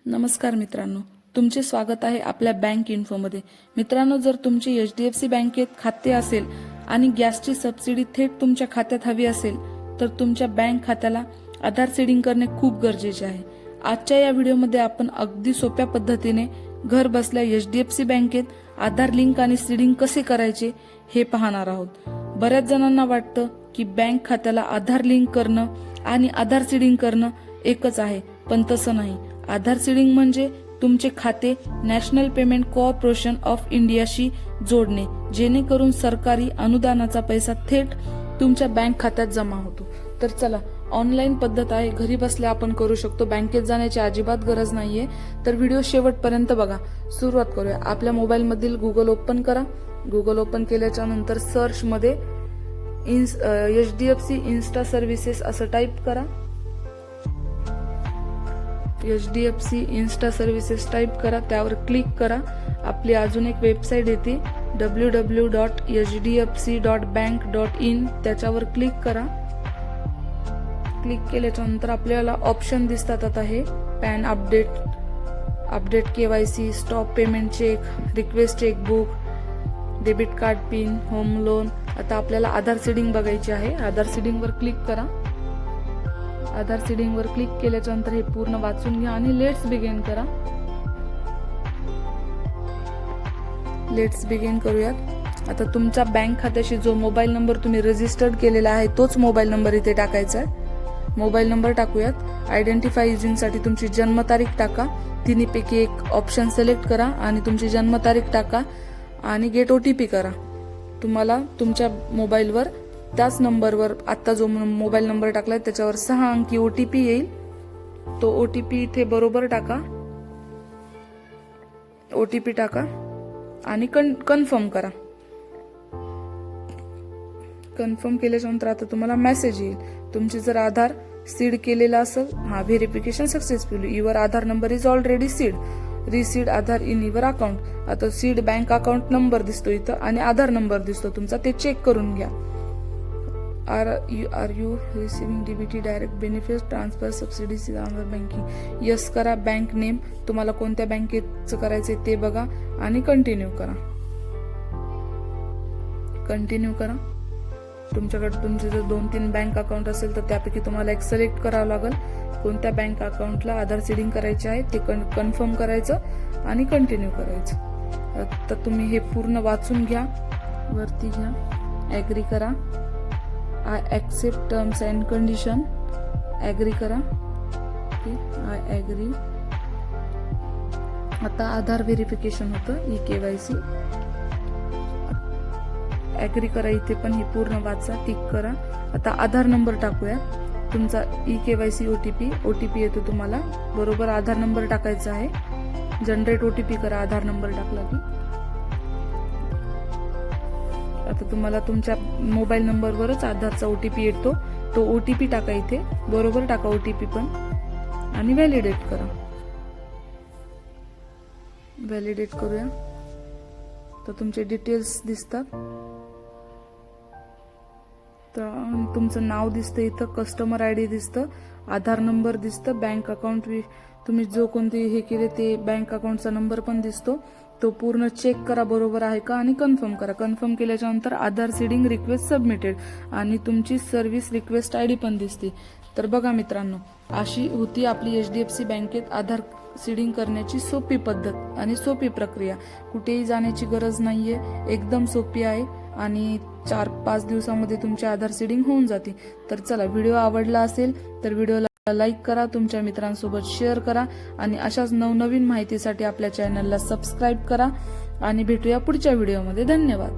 नमस्कार मित्रांनो, तुमचे स्वागत आहे आपल्या बँक इन्फोमध्ये। मित्रांनो, जर तुमचे एचडीएफसी बँकेत खाते असेल आणि गॅसची सबसिडी थेट तुमच्या खात्यात हवी असेल तर तुमच्या बँक खात्याला आधार सीडिंग करणे खूप गरजेचे आहे। आजच्या या व्हिडिओमध्ये आपण अगदी सोप्या पद्धतीने घर बसल्या एचडीएफसी बँकेत आधार लिंक आणि सीडिंग कसे करायचे हे पाहणार आहोत। बऱ्याच जणांना वाटतं की बँक खात्याला आधार लिंक करणं आणि आधार सीडिंग करणं एकच आहे, पण तसं नाही। आधार सीडिंग म्हणजे तुमचे खाते नॅशनल पेमेंट कॉर्पोरेशन ऑफ इंडियाशी जोडणे, जेणेकरून सरकारी अनुदानाचा पैसा थेट तुमच्या बँक खात्यात जमा होतो। तर चला, ऑनलाईन पद्धत आहे, घरी बसल्या आपण करू शकतो, बँकेत जाण्याची अजिबात गरज नाहीये। तर व्हिडिओ शेवटपर्यंत बघा। सुरुवात करूया। आपल्या मोबाईल मधील गुगल ओपन करा। गुगल ओपन केल्याच्या नंतर सर्च मध्ये एचडीएफसी इन्स्टा सर्व्हिसेस असं टाईप करा। एचडीएफसी इन्स्टा सर्व्हिसेस टाईप करा, त्यावर क्लिक करा। आपली अजून एक वेबसाईट येते www.hdfc.bank.in, त्याच्यावर क्लिक करा। क्लिक केल्याच्या नंतर आपल्याला ऑप्शन दिसतात। आता हे PAN update KYC, stop payment cheque, request chequebook, debit card PIN, home loan. आता आपल्याला आधार सीडिंग बघायची आहे। आधार सीडिंग वर क्लिक करा। आधार सीडिंग वर क्लिक केल्याच्या नंतर हे पूर्ण वाचून घ्या आणि लेट्स बिगिन करा। लेट्स बिगिन करूयात। आता तुमच्या बँक खात्याशी जो मोबाईल नंबर तुम्ही रजिस्टर्ड केलेला आहे तोच मोबाईल नंबर इथे टाकायचा आहे। मोबाईल नंबर टाकूयात। आयडेंटिफाय युजिंग साठी तुमची जन्मतारीख टाका। तिन्हीपैकी एक ऑप्शन सिलेक्ट करा आणि तुमची जन्मतारीख टाका आणि गेट ओटीपी करा। तुम्हाला तुमच्या मोबाईलवर त्याच नंबरवर आता जो मोबाईल नंबर टाकलाय त्याच्यावर 6 अंकी ओटीपी येईल। तो ओटीपी इथे बरोबर टाका। ओटीपी टाका आणि कन्फर्म करा। कन्फर्म केल्याच्या नंतर आता तुम्हाला मेसेज येईल। तुमचे जर आधार सीड केलेला असेल, verification successful, your Aadhaar number is already seed, recede Aadhaar in your account. आता सीड बँक अकाउंट नंबर दिसतो इथं आणि आधार नंबर दिसतो तुमचा, ते चेक करून घ्या। Are you receiving DBT direct benefits transfer subsidies Aadhaar banking? Yes करा। बँक नेम तुम्हाला कोणत्या बँकेचं करायचंय ते बघा आणि कंटिन्यू करा। कंटिन्यू करा। तुमच्याकडे तुमचे जर 2-3 बँक अकाउंट असेल तर त्यापैकी तुम्हाला एक सिलेक्ट करावं लागेल कोणत्या बँक अकाउंटला आधार सीडिंग करायचे आहे ते कन्फर्म करायचं आणि कंटिन्यू करायचं। तर तुम्ही हे पूर्ण वाचून घ्या, वरती घ्या, ऍग्री करा। I accept terms and condition, agree करा। I agree. आता आधार व्हेरिफिकेशन होतं, ई केवायसी, ऍग्री करा। इथे पण हे पूर्ण वाचा, टिक करा। आता आधार नंबर टाकूया तुमचा, ई केवायसी ओटीपी येतो तुम्हाला, बरोबर आधार नंबर टाकायचा आहे। जनरेट ओटीपी करा आधार नंबर टाकला की। आता तुम्हाला तुमच्या मोबाईल नंबरवरच आधारचा ओटीपी येतो, तो ओटीपी टाका इथे, बरोबर टाका ओटीपी पण आणि व्हॅलिडेट करा। व्हॅलिडेट करूया। तर तुमचे डिटेल्स दिसतात। तर तुमचं नाव दिसतं इथं, कस्टमर आयडी दिसतं, आधार नंबर दिसतं, बँक अकाउंट तुम्ही जो कोणते हे केले ते बँक अकाउंटचा नंबर पण दिसतो। तो पूर्ण चेक करा बरोबर आहे का आणि कन्फर्म करा। कन्फर्म केल्याच्या नंतर आधार सीडिंग रिक्वेस्ट सबमिटेड आणि तुमची सर्व्हिस रिक्वेस्ट आयडी पण दिसते। तर बघा मित्रांनो, अशी होती आपली एचडीएफसी बँकेत आधार सीडिंग करण्याची सोपी पद्धत आणि सोपी प्रक्रिया। कुठेही जाण्याची गरज नाहीये, एकदम सोपी आहे आणि 4-5 दिवसामध्ये तुमची आधार सीडिंग होऊन जाते। तर चला, व्हिडिओ आवडला असेल तर व्हिडिओला लाईक करा, तुमच्या मित्रांसोबत शेअर करा आणि अशाच नवनवीन माहितीसाठी आपल्या चॅनलला सबस्क्राईब करा आणि भेटूया पुढच्या व्हिडिओमध्ये। धन्यवाद।